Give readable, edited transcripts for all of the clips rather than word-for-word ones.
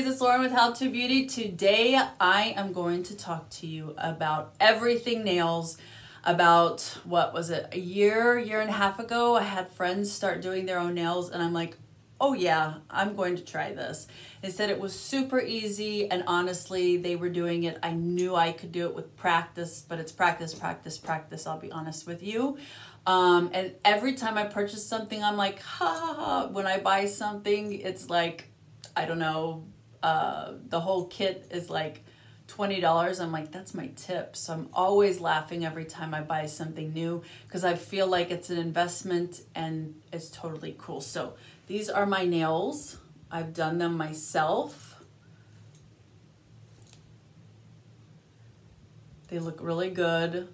guys, it's Lauren with How To Beauty. Today I am going to talk to you about everything nails. About, what was it, a year and a half ago, I had friends start doing their own nails and I'm like, oh yeah, I'm going to try this. They said it was super easy, and honestly, they were doing it. I knew I could do it with practice, but it's practice, practice, practice, I'll be honest with you. And every time I purchase something, I'm like, ha ha ha. When I buy something, it's like, I don't know, the whole kit is like $20. I'm like, that's my tip. So I'm always laughing every time I buy something new because I feel like it's an investment and it's totally cool. So these are my nails. I've done them myself. They look really good.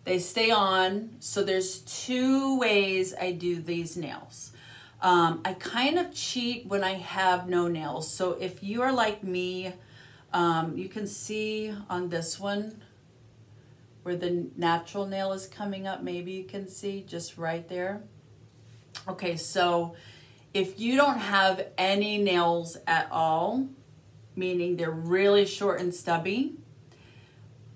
They stay on. So there's two ways I do these nails. I kind of cheat when I have no nails. So if you are like me, you can see on this one where the natural nail is coming up. Maybe you can see just right there. Okay, so if you don't have any nails at all, meaning they're really short and stubby,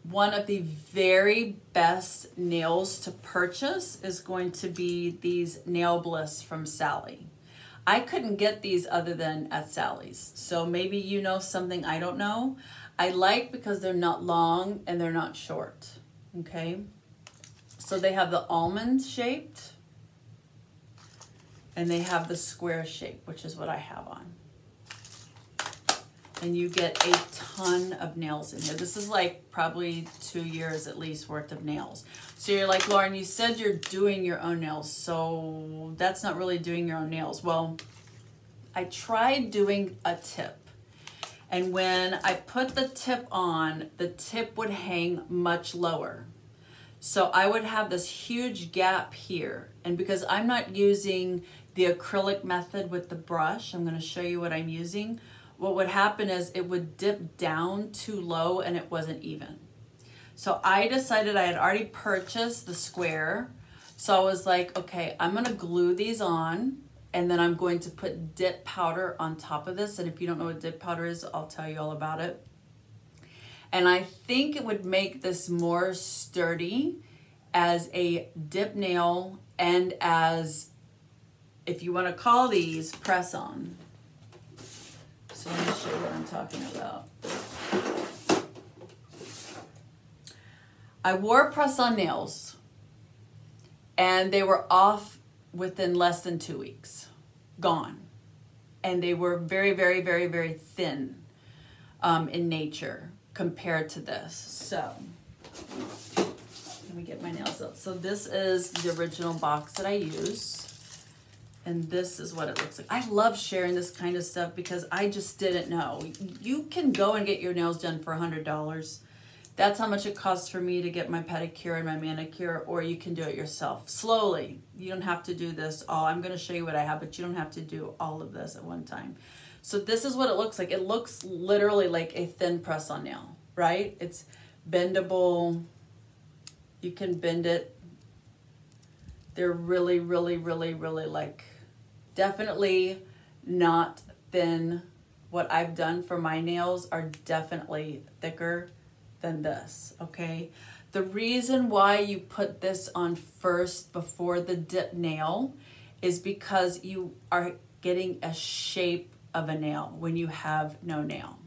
one of the very best nails to purchase is going to be these Nail Bliss from Sally. I couldn't get these other than at Sally's. So maybe you know something I don't know. I like because they're not long and they're not short, okay? So they have the almond shaped and they have the square shape, which is what I have on. And you get a ton of nails in here. This is like probably 2 years at least worth of nails. So you're like, Lauren, you said you're doing your own nails, so that's not really doing your own nails. Well, I tried doing a tip. And when I put the tip on, the tip would hang much lower. So I would have this huge gap here. And because I'm not using the acrylic method with the brush, I'm gonna show you what I'm using. What would happen is it would dip down too low and it wasn't even. So I decided I had already purchased the square. So I was like, okay, I'm gonna glue these on and then I'm going to put dip powder on top of this. And if you don't know what dip powder is, I'll tell you all about it. And I think it would make this more sturdy as a dip nail and as, if you wanna call these, press on. So let me show you what I'm talking about. I wore press-on nails and they were off within less than 2 weeks, gone. And they were very, very, very, very thin in nature compared to this. So let me get my nails up. So this is the original box that I use. And this is what it looks like. I love sharing this kind of stuff because I just didn't know. You can go and get your nails done for $100. That's how much it costs for me to get my pedicure and my manicure, or you can do it yourself. Slowly. You don't have to do this all. I'm gonna show you what I have, but you don't have to do all of this at one time. So this is what it looks like. It looks literally like a thin press-on nail, right? It's bendable. You can bend it. They're really, really, really, really like, definitely not thin. What I've done for my nails are definitely thicker than this, okay? The reason why you put this on first before the dip nail is because you are getting a shape of a nail when you have no nail.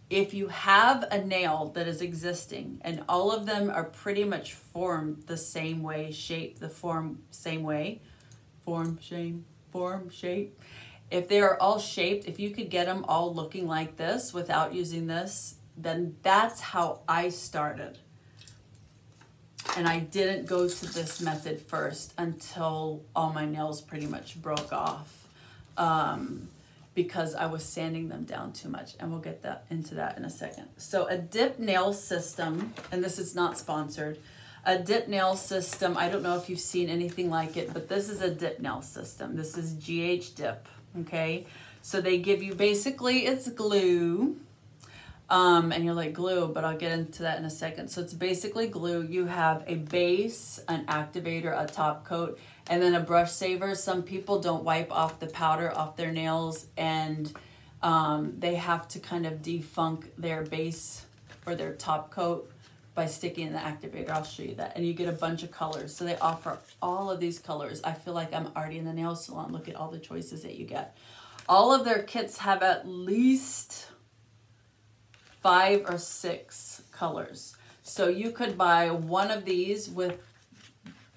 If you have a nail that is existing and all of them are pretty much formed the same way, shaped the form same way, form, shape. If they are all shaped, if you could get them all looking like this without using this, then that's how I started. And I didn't go to this method first until all my nails pretty much broke off because I was sanding them down too much. And we'll get into that in a second. So a dip nail system, and this is not sponsored, a dip nail system, I don't know if you've seen anything like it, but this is a dip nail system. This is GH Dip, okay? So they give you, basically it's glue, and you're like, glue, but I'll get into that in a second. So it's basically glue. You have a base, an activator, a top coat, and then a brush saver. Some people don't wipe off the powder off their nails, and They have to kind of defunk their base or their top coat by sticking in the activator. I'll show you that. And you get a bunch of colors. So they offer all of these colors. I feel like I'm already in the nail salon. Look at all the choices that you get. All of their kits have at least 5 or 6 colors. So you could buy one of these with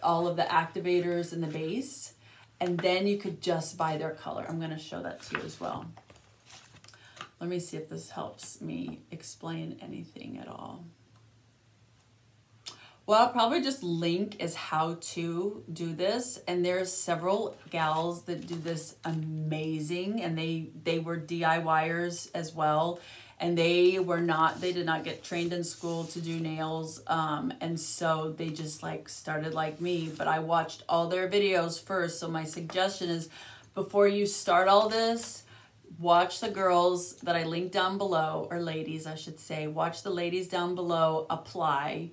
all of the activators and the base, and then you could just buy their color. I'm going to show that to you as well. Let me see if this helps me explain anything at all. What I'll probably just link is how to do this, and there's several gals that do this amazing, and they were DIYers as well, and they did not get trained in school to do nails, and so they just like started like me, but I watched all their videos first. So my suggestion is, before you start all this, watch the girls that I linked down below, or ladies I should say, watch the ladies down below apply.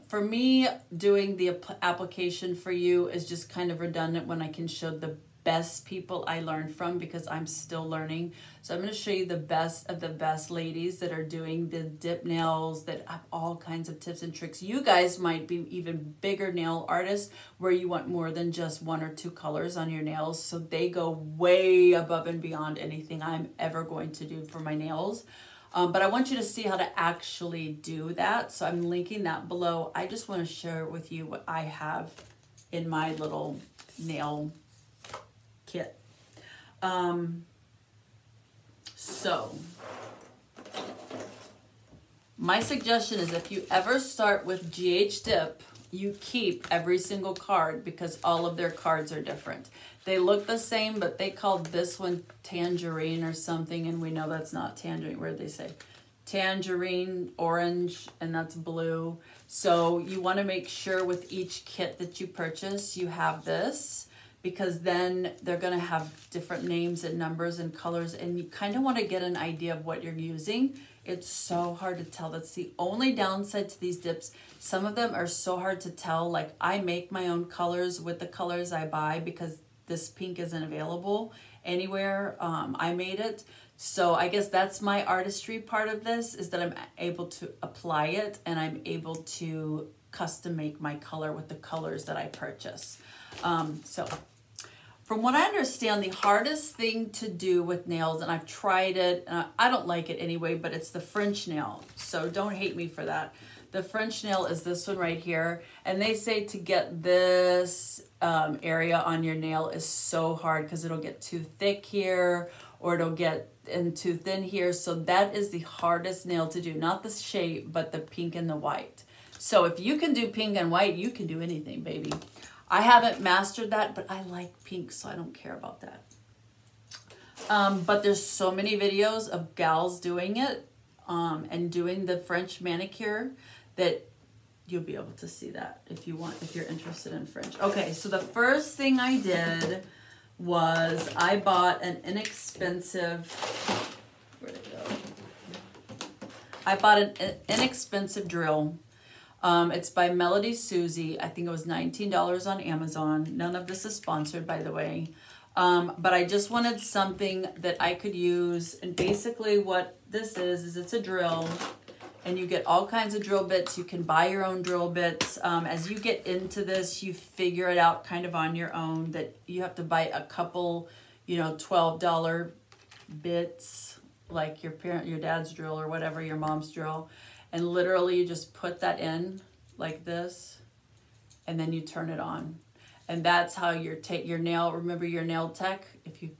For me, doing the application for you is just kind of redundant when I can show the best people I learned from, because I'm still learning. So I'm going to show you the best of the best ladies that are doing the dip nails, that have all kinds of tips and tricks. You guys might be even bigger nail artists where you want more than just 1 or 2 colors on your nails. So they go way above and beyond anything I'm ever going to do for my nails. But I want you to see how to actually do that. So I'm linking that below. I just want to share with you what I have in my little nail kit. So my suggestion is, if you ever start with Ghdip, you keep every single card, because all of their cards are different. They look the same, but they called this one tangerine or something, and we know that's not tangerine. Where did they say? Tangerine, orange, and that's blue. So you want to make sure with each kit that you purchase, you have this, because then they're going to have different names and numbers and colors, and you kind of want to get an idea of what you're using. It's so hard to tell. That's the only downside to these dips. Some of them are so hard to tell. Like, I make my own colors with the colors I buy, because this pink isn't available anywhere. I made it. So I guess that's my artistry part of this, is that I'm able to apply it, and I'm able to custom make my color with the colors that I purchase. So from what I understand, the hardest thing to do with nails, and I've tried it, and I don't like it anyway, but it's the French nail. So don't hate me for that. The French nail is this one right here. And they say to get this area on your nail is so hard, because it'll get too thick here, or it'll get too thin here. So that is the hardest nail to do. Not the shape, but the pink and the white. So if you can do pink and white, you can do anything, baby. I haven't mastered that, but I like pink, so I don't care about that. But there's so many videos of gals doing it and doing the French manicure that you'll be able to see that if you want, if you're interested in French. Okay, so the first thing I did was I bought an inexpensive, where'd it go? I bought an inexpensive drill. It's by Melody Susie. I think it was $19 on Amazon. None of this is sponsored, by the way. But I just wanted something that I could use. And basically what this is it's a drill. And you get all kinds of drill bits. You can buy your own drill bits. As you get into this, you figure it out kind of on your own, that you have to buy a couple, you know, $12 bits, like your dad's drill or whatever, your mom's drill. And literally you just put that in like this, and then you turn it on. And that's how your nail, remember your nail tech, if you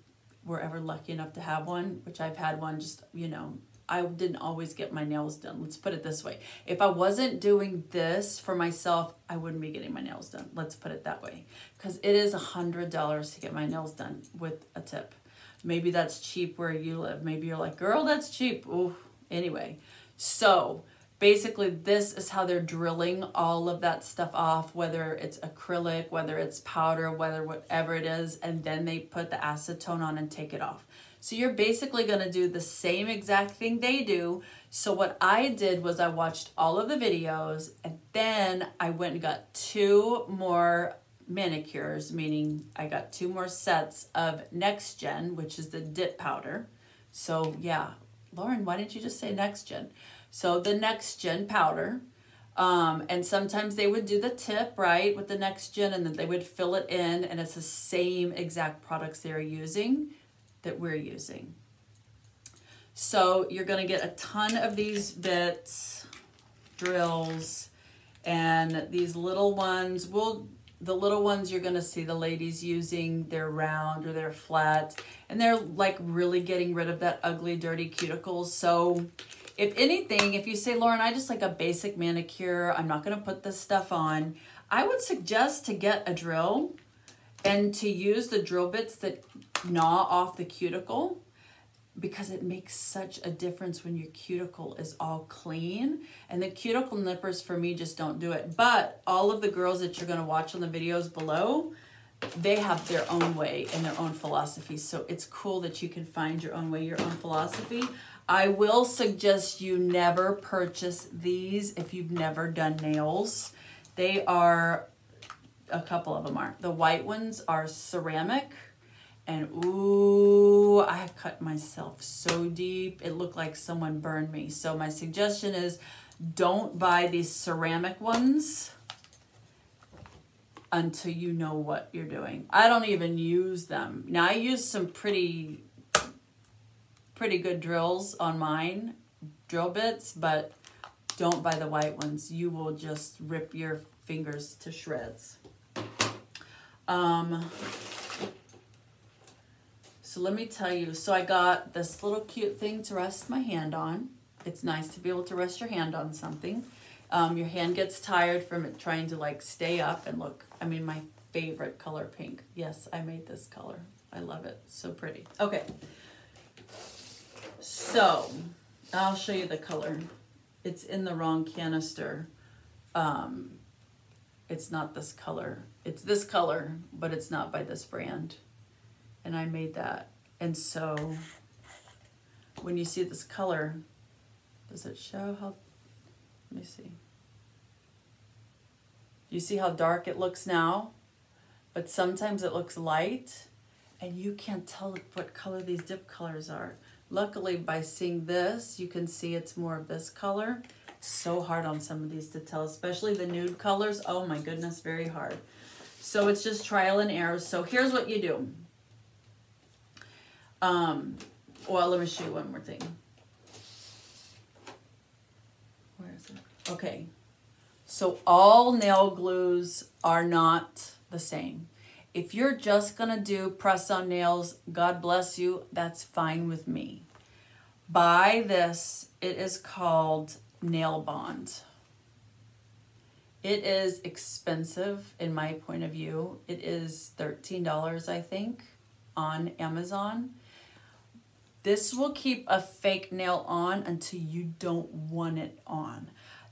were ever lucky enough to have one, which I've had one, just, you know, I didn't always get my nails done. Let's put it this way. If I wasn't doing this for myself, I wouldn't be getting my nails done. Let's put it that way. Because it is $100 to get my nails done with a tip. Maybe that's cheap where you live. Maybe you're like, girl, that's cheap. Ooh. Anyway, so basically this is how they're drilling all of that stuff off, whether it's acrylic, whether it's powder, whatever it is, and then they put the acetone on and take it off. So you're basically going to do the same exact thing they do. So what I did was I watched all of the videos, and then I went and got 2 more manicures, meaning I got 2 more sets of Next Gen, which is the dip powder, So yeah, Lauren, why didn't you just say next gen? So the next gen powder, and sometimes they would do the tip, right, with the next gen, and then they would fill it in, and it's the same exact products they're using that we're using. So you're going to get a ton of these bits, drills, and these little ones. The little ones you're going to see the ladies using, they're round or they're flat, and they're like really getting rid of that ugly, dirty cuticles. So if anything, if you say, Lauren, I just like a basic manicure, I'm not going to put this stuff on, I would suggest to get a drill and to use the drill bits that gnaw off the cuticle, because it makes such a difference when your cuticle is all clean. And the cuticle nippers for me just don't do it. But all of the girls that you're going to watch on the videos below, they have their own way and their own philosophy. So it's cool that you can find your own way, your own philosophy. I will suggest you never purchase these if you've never done nails. They are, a couple of them are. The white ones are ceramic. And ooh, I cut myself so deep, it looked like someone burned me. So my suggestion is don't buy these ceramic ones until you know what you're doing. I don't even use them. Now I use some pretty good drills on mine, drill bits, but don't buy the white ones. You will just rip your fingers to shreds. So let me tell you, so I got this little cute thing to rest my hand on. It's nice to be able to rest your hand on something. Your hand gets tired from it trying to like stay up and look. I mean, my favorite color, pink. Yes, I made this color. I love it. So pretty. Okay. So I'll show you the color. It's in the wrong canister. It's not this color. It's this color, but it's not by this brand. And I made that. And so when you see this color, does it show how, let me see. You see how dark it looks now? But sometimes it looks light and you can't tell what color these dip colors are. Luckily by seeing this, you can see it's more of this color. It's so hard on some of these to tell, especially the nude colors. Oh my goodness, very hard. So it's just trial and error. So here's what you do. Well, let me show you one more thing. Where is it? Okay. So all nail glues are not the same. If you're just going to do press-on nails, God bless you, that's fine with me. Buy this. It is called Nail Bond. It is expensive in my point of view. It is $13, I think, on Amazon. This will keep a fake nail on until you don't want it on.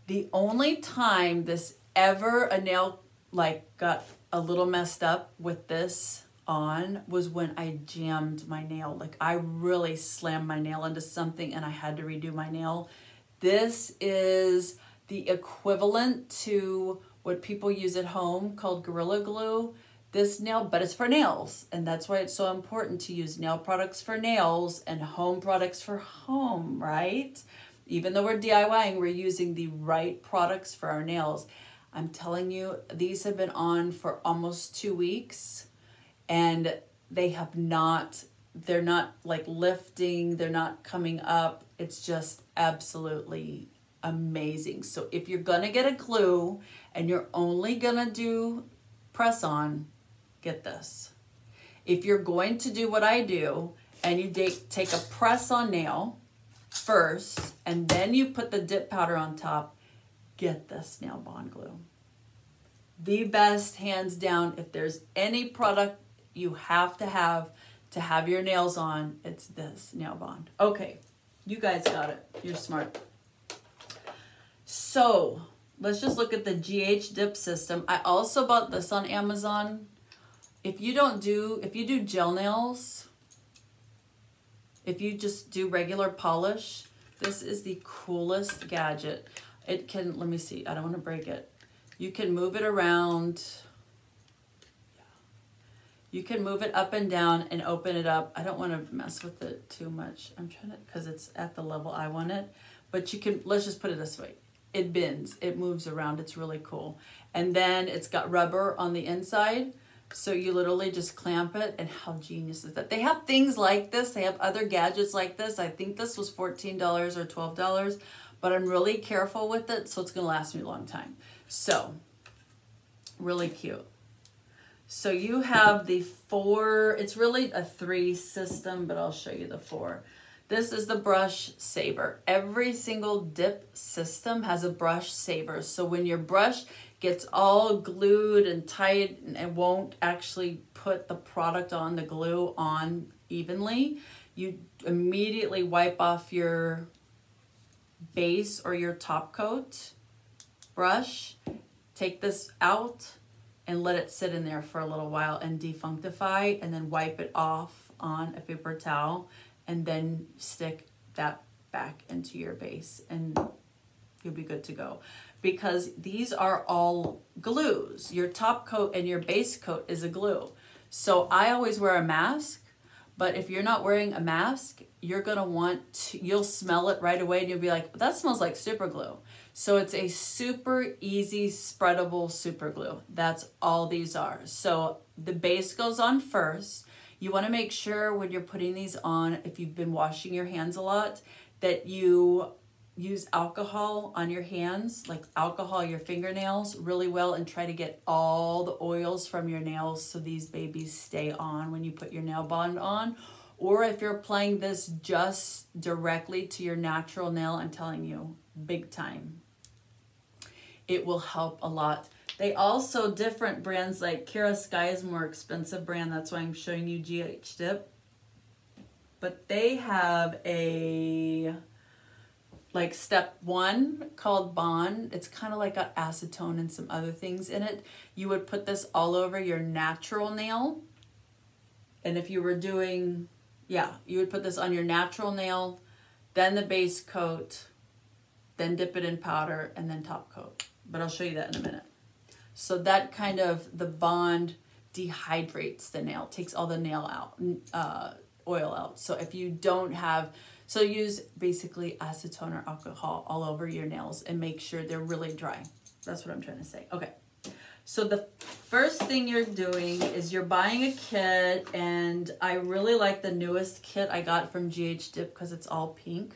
The only time a nail like got a little messed up with this on was when I jammed my nail. Like I really slammed my nail into something and I had to redo my nail. This is the equivalent to what people use at home called Gorilla Glue. This nail, but it's for nails. And that's why it's so important to use nail products for nails and home products for home, right? Even though we're DIYing, we're using the right products for our nails. I'm telling you, these have been on for almost 2 weeks and they have not, they're not like lifting, they're not coming up. It's just absolutely amazing. So if you're gonna get a glue and you're only gonna do press on, get this. If you're going to do what I do and you take a press on nail first and then you put the dip powder on top, get this Nail Bond glue. The best, hands down. If there's any product you have to have your nails on, it's this Nail Bond. Okay, you guys got it. You're smart. So let's just look at the GH dip system. I also bought this on Amazon. If you do gel nails, if you just do regular polish, this is the coolest gadget. It can, let me see, I don't want to break it. You can move it around. You can move it up and down and open it up. I don't want to mess with it too much. I'm trying to, because it's at the level I want it. But you can, let's just put it this way. It bends, it moves around, it's really cool. And then it's got rubber on the inside. So you literally just clamp it, and how genius is that? They have things like this. They have other gadgets like this. I think this was $14 or $12, but I'm really careful with it, so it's gonna last me a long time. So, really cute. So you have the 4, it's really a 3 system, but I'll show you the 4. This is the brush saver. Every single dip system has a brush saver. So when your brush gets all glued and tight and it won't actually put the product on, the glue on evenly, you immediately wipe off your base or your top coat brush, take this out and let it sit in there for a little while and defunctify, and then wipe it off on a paper towel, and then stick that back into your base and you'll be good to go. Because these are all glues. Your top coat and your base coat is a glue. So I always wear a mask, but if you're not wearing a mask, you're gonna want to, you'll smell it right away and you'll be like, that smells like super glue. So it's a super easy spreadable super glue. That's all these are. So the base goes on first. You wanna make sure when you're putting these on, if you've been washing your hands a lot, that you use alcohol on your hands, like alcohol your fingernails really well, and try to get all the oils from your nails so these babies stay on when you put your nail bond on. Or if you're applying this just directly to your natural nail, I'm telling you, big time. It will help a lot. They also, different brands like Kiarasky is a more expensive brand. That's why I'm showing you Ghdip. But they have a, like step 1 called Bond. It's kind of like got acetone and some other things in it. You would put this all over your natural nail. And if you were doing, yeah, you would put this on your natural nail, then the base coat, then dip it in powder, and then top coat. But I'll show you that in a minute. So that kind of, the Bond dehydrates the nail, takes all the nail out, oil out. So if you don't have, so use basically acetone or alcohol all over your nails and make sure they're really dry. That's what I'm trying to say. Okay. So the first thing you're doing is you're buying a kit, and I really like the newest kit I got from Ghdip because it's all pink.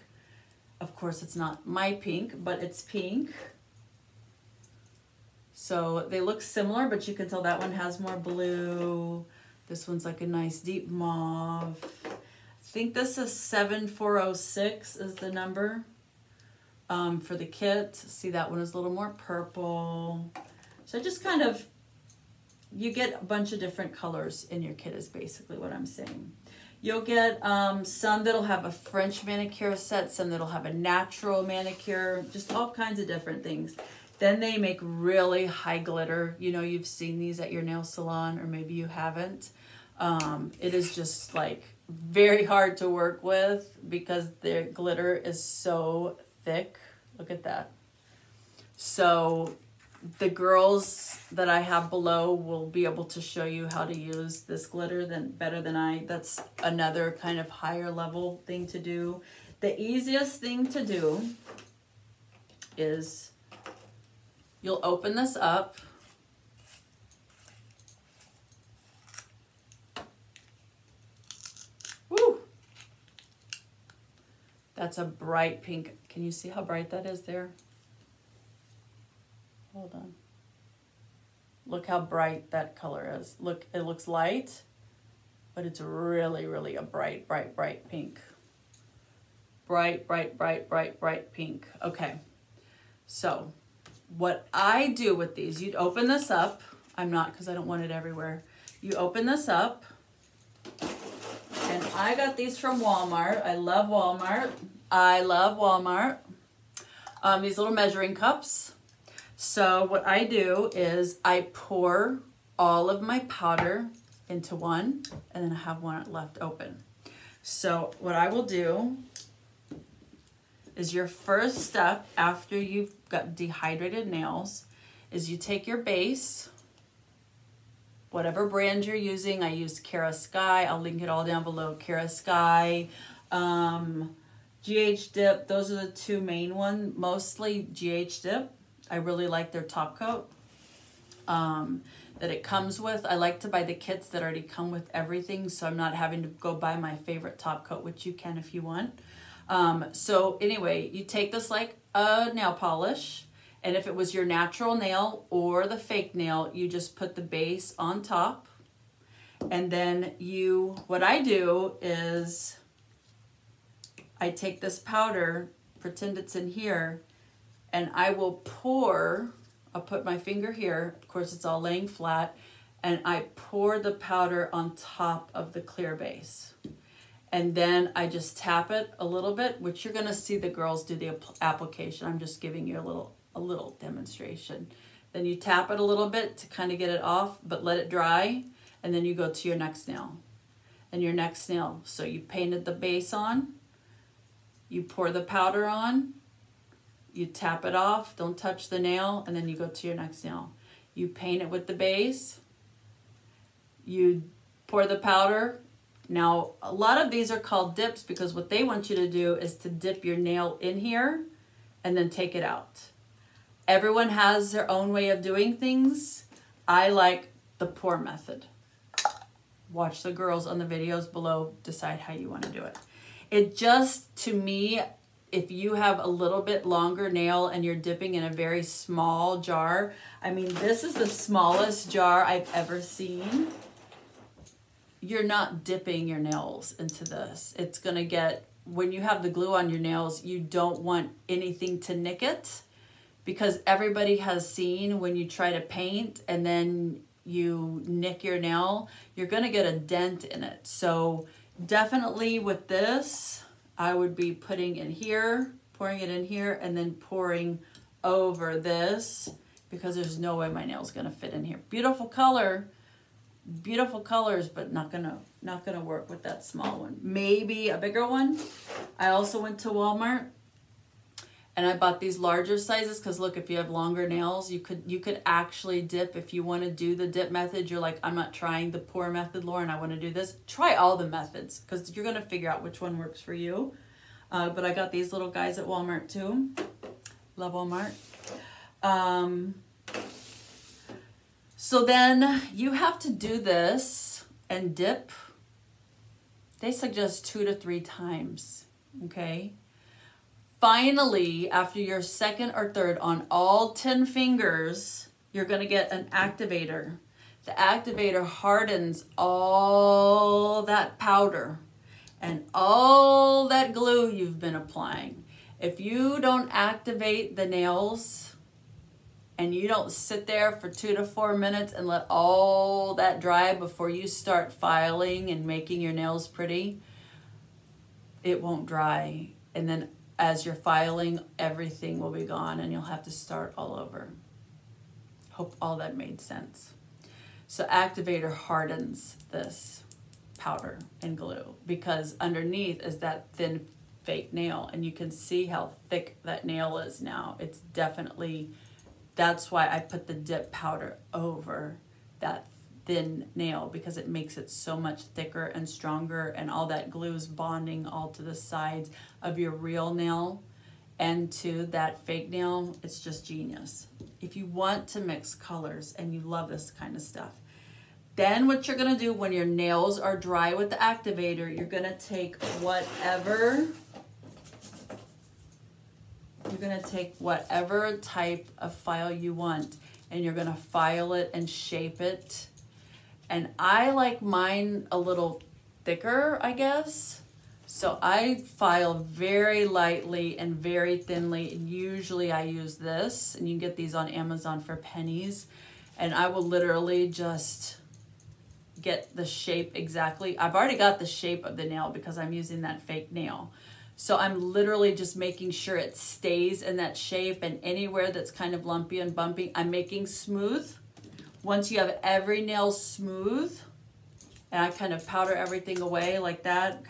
Of course, it's not my pink, but it's pink. So they look similar, but you can tell that one has more blue. This one's like a nice deep mauve. I think this is 7406 is the number for the kit. See, that one is a little more purple. So just kind of, you get a bunch of different colors in your kit is basically what I'm saying. You'll get some that'll have a French manicure set, some that'll have a natural manicure, just all kinds of different things. Then they make really high glitter. You know, you've seen these at your nail salon, or maybe you haven't. It is just like very hard to work with because their glitter is so thick. Look at that. So the girls that I have below will be able to show you how to use this glitter better than I. That's another kind of higher level thing to do. The easiest thing to do is you'll open this up. Woo! That's a bright pink. Can you see how bright that is there? Hold on. Look how bright that color is. Look, it looks light, but it's really, really a bright, bright, bright pink. Bright, bright, bright, bright, bright pink. Okay. So what I do with these, you'd open this up. I'm not, because I don't want it everywhere. You open this up. And I got these from Walmart. I love Walmart. I love Walmart. These little measuring cups. So what I do is I pour all of my powder into one, and then I have one left open. So what I will do is your first step after you've got dehydrated nails is you take your base whatever brand you're using. I use Kiarasky. I'll link it all down below. Kiarasky, Ghdip. Those are the two main ones. Mostly Ghdip. I really like their top coat that it comes with. I like to buy the kits that already come with everything, so I'm not having to go buy my favorite top coat, which you can if you want. So anyway, you take this like a nail polish, and if it was your natural nail or the fake nail, you just put the base on top. And then what I do is I take this powder, pretend it's in here, and I will pour, I'll put my finger here, of course it's all laying flat, and I pour the powder on top of the clear base. And then I just tap it a little bit, which you're gonna see the girls do the application. I'm just giving you a little demonstration. Then you tap it a little bit to kind of get it off, but let it dry, and then you go to your next nail. And your next nail, so you painted the base on, you pour the powder on, you tap it off, don't touch the nail, and then you go to your next nail. You paint it with the base, you pour the powder. Now, a lot of these are called dips because what they want you to do is to dip your nail in here and then take it out. Everyone has their own way of doing things. I like the pour method. Watch the girls on the videos below, decide how you want to do it. It just, to me, if you have a little bit longer nail and you're dipping in a very small jar, I mean, this is the smallest jar I've ever seen. You're not dipping your nails into this. It's gonna get, when you have the glue on your nails, you don't want anything to nick it, because everybody has seen when you try to paint and then you nick your nail, you're gonna get a dent in it. So definitely with this, I would be putting in here, pouring it in here, and then pouring over this, because there's no way my nail's gonna fit in here. Beautiful color, beautiful colors, but not gonna work with that small one. Maybe a bigger one. I also went to Walmart and I bought these larger sizes, because look, if you have longer nails, you could actually dip. If you want to do the dip method, you're like, I'm not trying the pour method, Lauren, I want to do this. Try all the methods, because you're going to figure out which one works for you. But I got these little guys at Walmart too. Love Walmart. So then you have to do this and dip. They suggest 2 to 3 times, okay? Finally, after your second or third on all 10 fingers, you're gonna get an activator. The activator hardens all that powder and all that glue you've been applying. If you don't activate the nails and you don't sit there for 2 to 4 minutes and let all that dry before you start filing and making your nails pretty, it won't dry. And then as you're filing, everything will be gone and you'll have to start all over. Hope all that made sense. So Activator hardens this powder and glue, because underneath is that thin fake nail, and you can see how thick that nail is now. It's definitely, that's why I put the dip powder over that thin nail, because it makes it so much thicker and stronger, and all that glue is bonding all to the sides of your real nail and to that fake nail. It's just genius. If you want to mix colors and you love this kind of stuff, then what you're gonna do when your nails are dry with the activator, you're gonna take whatever type of file you want, and you're gonna file it and shape it. And I like mine a little thicker, I guess. So I file very lightly and very thinly. And usually I use this, and you can get these on Amazon for pennies. And I will literally just get the shape exactly. I've already got the shape of the nail because I'm using that fake nail. So I'm literally just making sure it stays in that shape, and anywhere that's kind of lumpy and bumpy, I'm making smooth. Once you have every nail smooth, and I kind of powder everything away like that,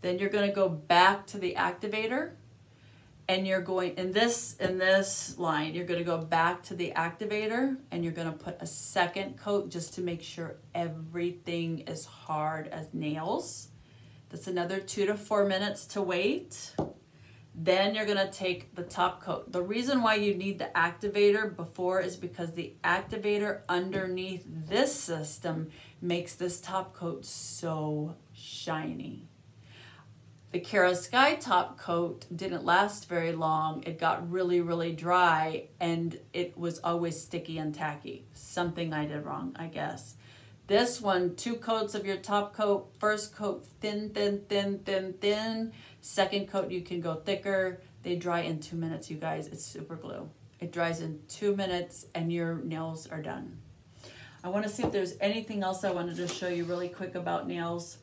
then you're gonna go back to the activator, And you're going, in this line, you're going to go back to the activator and you're going to put a second coat just to make sure everything is hard as nails. That's another 2 to 4 minutes to wait. Then you're going to take the top coat. The reason why you need the activator before is because the activator underneath this system makes this top coat so shiny. The Kiarasky top coat didn't last very long. It got really, really dry and it was always sticky and tacky. Something I did wrong, I guess. This one, 2 coats of your top coat. First coat, thin, thin, thin, thin, thin. Second coat, you can go thicker. They dry in 2 minutes, you guys. It's super glue. It dries in 2 minutes and your nails are done. I want to see if there's anything else I wanted to show you really quick about nails.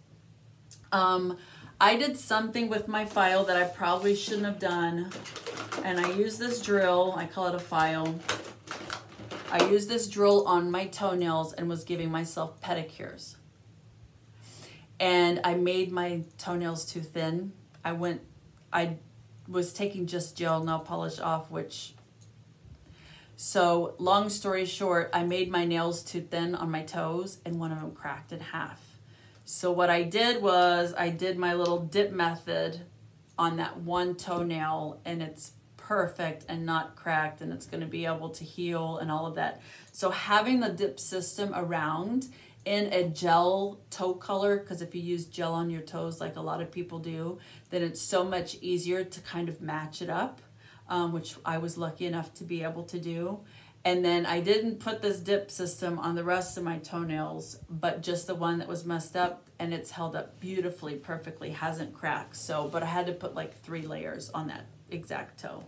I did something with my file that I probably shouldn't have done. And I use this drill. I call it a file. I used this drill on my toenails and was giving myself pedicures. And I made my toenails too thin. I was taking just gel nail polish off, so long story short, I made my nails too thin on my toes and one of them cracked in half. So what I did was I did my little dip method on that one toenail and it's perfect and not cracked and it's going to be able to heal and all of that. So having the dip system around in a gel toe color, because if you use gel on your toes like a lot of people do, then it's so much easier to kind of match it up, which I was lucky enough to be able to do. And then I didn't put this dip system on the rest of my toenails, but just the one that was messed up, and it's held up beautifully, perfectly, hasn't cracked. So, but I had to put like 3 layers on that exact toe.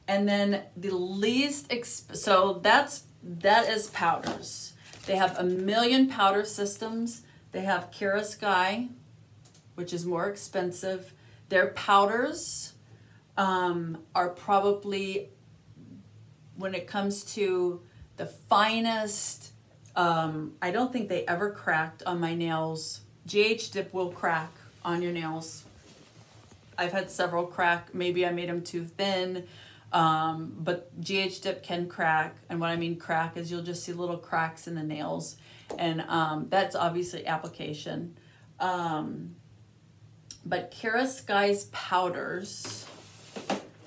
And then the least, so that is powders. They have a million powder systems. They have Kiarasky, which is more expensive. Their powders are probably, when it comes to the finest, I don't think they ever cracked on my nails. Ghdip will crack on your nails. I've had several crack. Maybe I made them too thin, but Ghdip can crack. And what I mean crack is you'll just see little cracks in the nails. And that's obviously application. But Kiarasky's powders,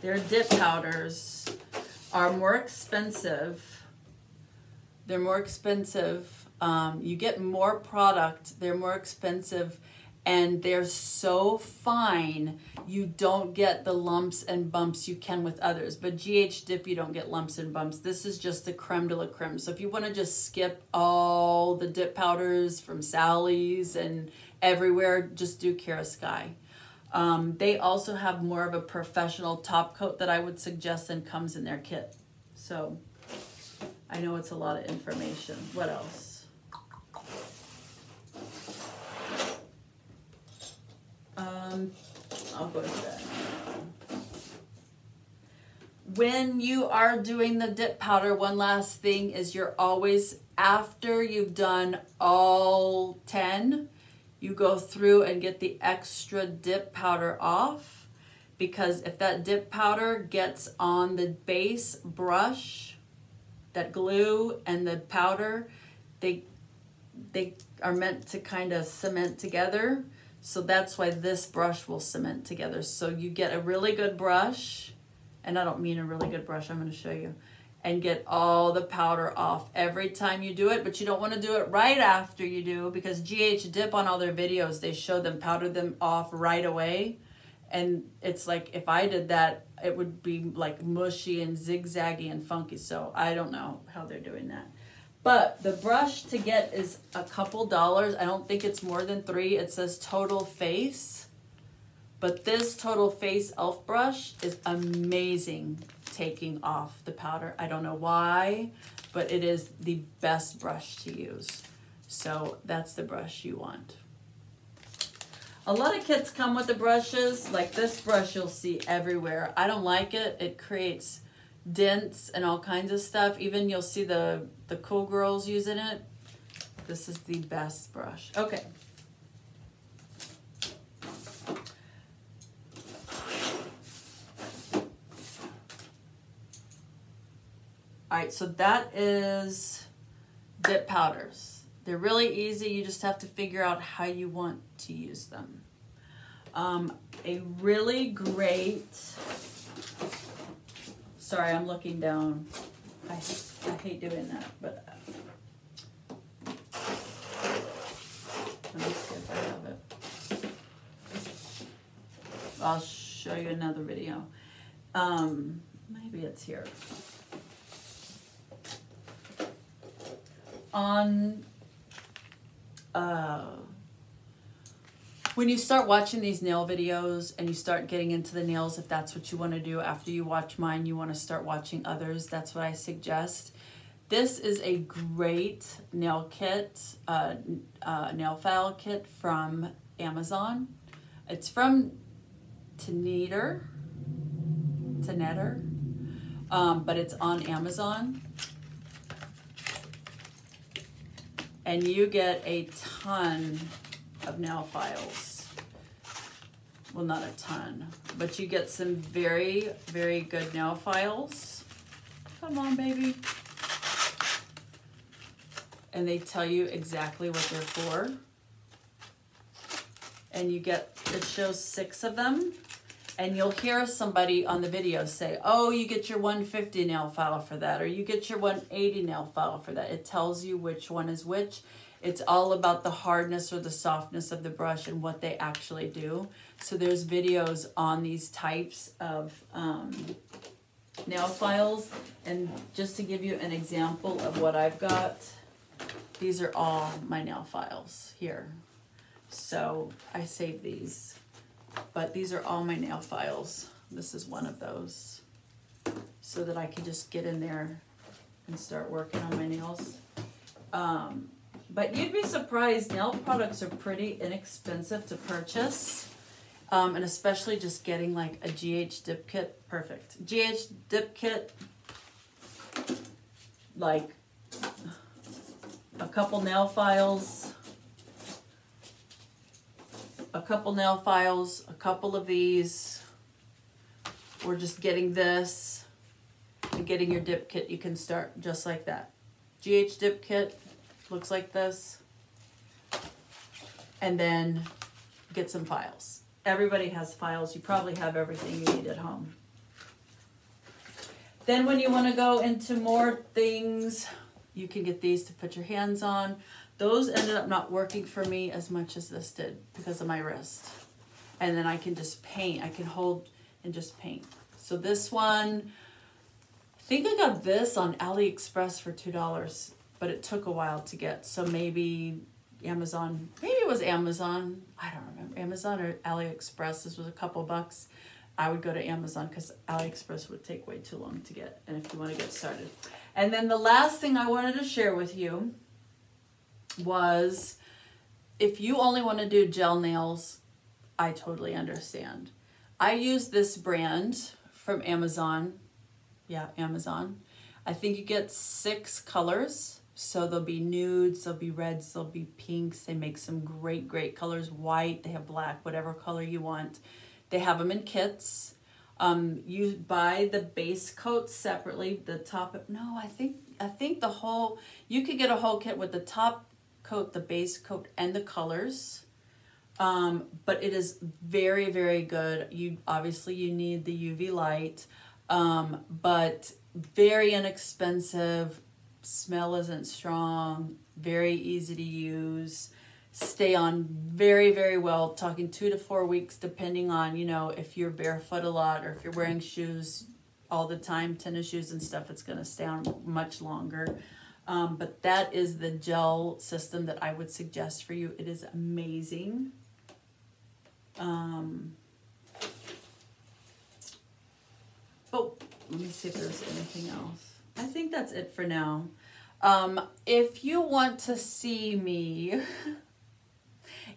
their dip powders, are more expensive. They're more expensive. You get more product. They're more expensive. And they're so fine, you don't get the lumps and bumps you can with others. But Ghdip, you don't get lumps and bumps. This is just the creme de la creme. So if you want to just skip all the dip powders from Sally's and everywhere, just do Kiarasky. They also have more of a professional top coat that I would suggest and comes in their kit. So I know it's a lot of information. What else? I'll go to that. When you are doing the dip powder, one last thing is you're always, after you've done all 10, you go through and get the extra dip powder off, because if that dip powder gets on the base brush, that glue and the powder, they are meant to kind of cement together. So that's why this brush will cement together. So you get a really good brush, and I don't mean a really good brush, I'm going to show you, and get all the powder off every time you do it. But you don't want to do it right after you do, because Ghdip on all their videos, they show them powder them off right away. And it's like, if I did that, it would be like mushy and zigzaggy and funky. So I don't know how they're doing that. But the brush to get is a couple dollars. I don't think it's more than $3. It says Total Face. But this Total Face elf brush is amazing taking off the powder. I don't know why, but it is the best brush to use. So that's the brush you want. A lot of kits come with the brushes. Like this brush you'll see everywhere. I don't like it. It creates dents and all kinds of stuff. Even you'll see the cool girls using it. This is the best brush. Okay. All right, so that is dip powders. They're really easy. You just have to figure out how you want to use them. A really great, sorry, I'm looking down. I hate doing that, but let me see if I have it. I'll show you another video. Maybe it's here. On when you start watching these nail videos and you start getting into the nails, if that's what you want to do after you watch mine, you want to start watching others, that's what I suggest. This is a great nail kit, nail file kit from Amazon. It's from Activator, but it's on Amazon. And you get a ton of nail files. Well, not a ton, but you get some very, very good nail files. Come on, baby. And they tell you exactly what they're for. And you get, it shows 6 of them. And you'll hear somebody on the video say, oh, you get your 150 nail file for that, or you get your 180 nail file for that. It tells you which one is which. It's all about the hardness or the softness of the brush and what they actually do. So there's videos on these types of nail files. And just to give you an example of what I've got, these are all my nail files here. So I saved these. But these are all my nail files. This is one of those. So that I can just get in there and start working on my nails. But you'd be surprised, nail products are pretty inexpensive to purchase. And especially just getting like a GH dip kit, perfect. GH dip kit, like a couple nail files, a couple of these, or just getting this and getting your dip kit. You can start just like that. GH dip kit looks like this, and then get some files. Everybody has files. You probably have everything you need at home. Then when you want to go into more things, you can get these to put your hands on. Those ended up not working for me as much as this did because of my wrist. And then I can just paint. I can hold and just paint. So this one, I think I got this on AliExpress for $2, but it took a while to get. So maybe Amazon, maybe it was Amazon. I don't remember. Amazon or AliExpress. This was a couple bucks. I would go to Amazon because AliExpress would take way too long to get. And if you want to get started. And then the last thing I wanted to share with you was, if you only want to do gel nails, I totally understand. I use this brand from Amazon. Yeah, Amazon. I think you get 6 colors. So there'll be nudes, there'll be reds, there'll be pinks. They make some great, great colors. White, they have black, whatever color you want. They have them in kits. You buy the base coat separately. The top, no, I think the whole, you could get a whole kit with the top coat, the base coat, and the colors. But it is very, very good. Obviously you need the UV light, but very inexpensive. Smell isn't strong. Very easy to use. Stay on very, very well. Talking 2 to 4 weeks, depending on, you know, if you're barefoot a lot or if you're wearing shoes all the time, tennis shoes and stuff, it's going to stay on much longer. But that is the gel system that I would suggest for you. It is amazing. Oh, let me see if there's anything else. I think that's it for now. If you want to see me,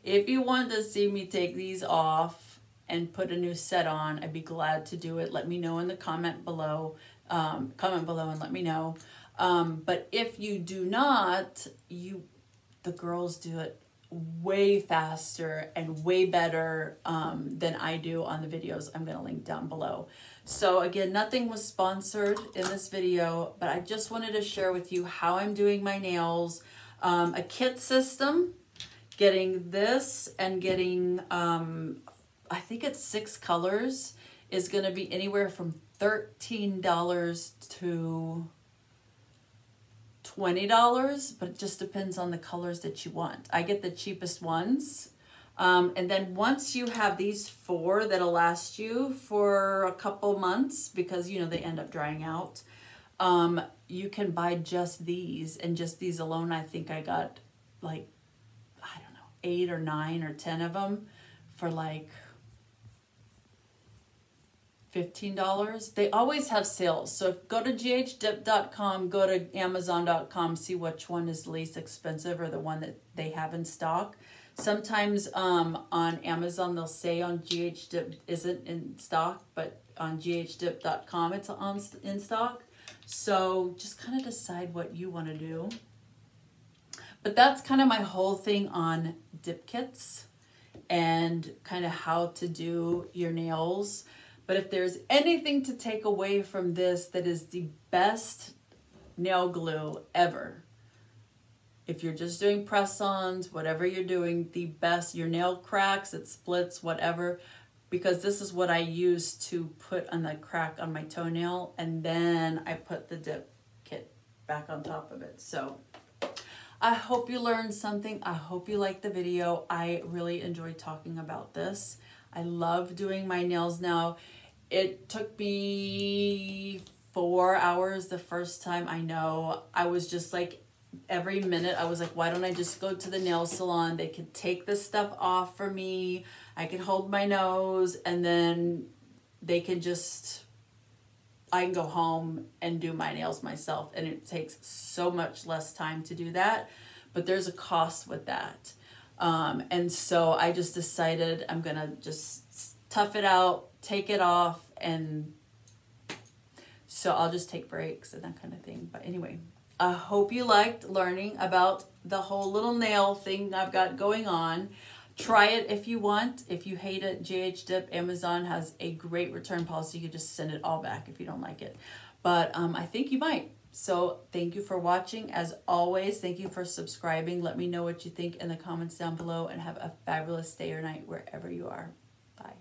take these off and put a new set on, I'd be glad to do it. Let me know in the comment below and let me know. But if you do not, the girls do it way faster and way better than I do on the videos I'm going to link down below. So again, nothing was sponsored in this video, but I just wanted to share with you how I'm doing my nails. A kit system, getting this and getting, I think it's 6 colors, is going to be anywhere from $13 to $20, but it just depends on the colors that you want. I get the cheapest ones. And then once you have these 4 that'll last you for a couple months, because you know they end up drying out, you can buy just these, and just these alone I think I got like, I don't know, 8 or 9 or 10 of them for like $15. They always have sales. So go to ghdip.com, go to amazon.com, see which one is least expensive or the one that they have in stock. Sometimes on Amazon they'll say on ghdip isn't in stock, but on ghdip.com it's in stock. So just kind of decide what you want to do. But that's kind of my whole thing on dip kits and kind of how to do your nails. But if there's anything to take away from this, that is the best nail glue ever. If you're just doing press-ons, whatever you're doing, the best, your nail cracks, it splits, whatever, because this is what I use to put on the crack on my toenail, and then I put the dip kit back on top of it. So I hope you learned something. I hope you liked the video. I really enjoyed talking about this. I love doing my nails now. It took me 4 hours the first time. I know. I was just like, every minute I was like, why don't I just go to the nail salon? They could take this stuff off for me. I can hold my nose, and then they can just, I can go home and do my nails myself. And it takes so much less time to do that, but there's a cost with that. And so I just decided I'm going to just tough it out, take it off, and so I'll just take breaks and that kind of thing. But anyway, I hope you liked learning about the whole little nail thing I've got going on. Try it if you want. If you hate it, Ghdip, Amazon has a great return policy. You can just send it all back if you don't like it. But I think you might. So thank you for watching. As always, thank you for subscribing. Let me know what you think in the comments down below, and have a fabulous day or night wherever you are. Bye.